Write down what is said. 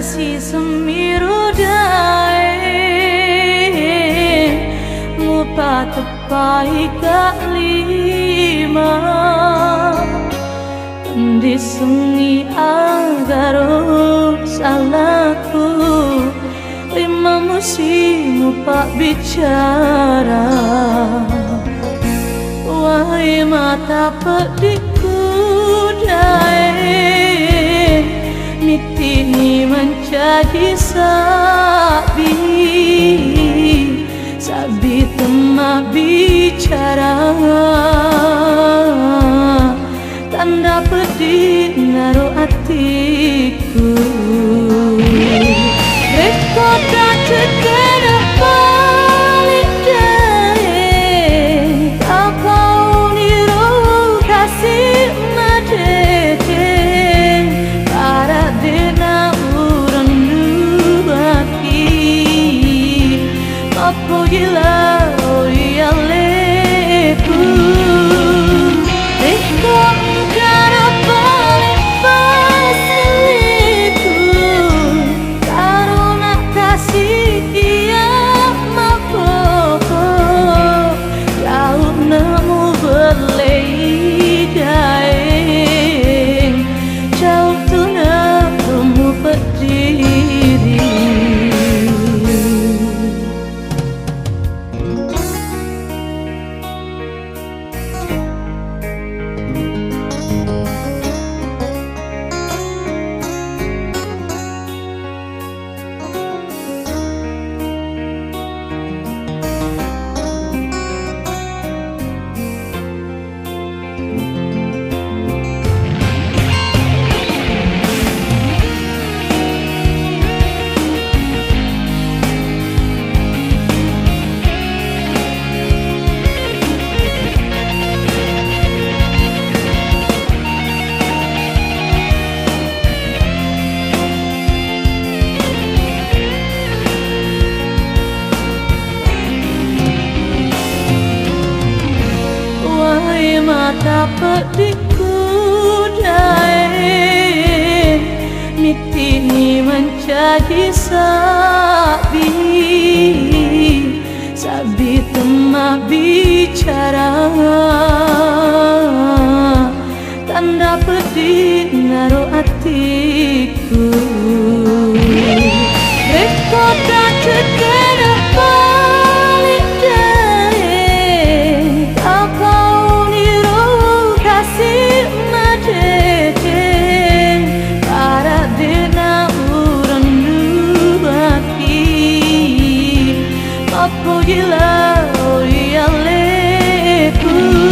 kasih semiro dae mupa tepai kak lima disengi agaro salahku lima musimu pak bicara wahai mata pedikku dae mitini menjadi sabi tema bicara tanda pedih naruh hatiku rekota cekera balik dae kau niru kasih madete para dena uran dubaki apa gila mata pedikku dae mitini menjadi sabi tema bicara tanda pedih naruh hatiku rekota cekera balik dae kau niru kasih madete para dena uran dubaki apa gila oh iya leku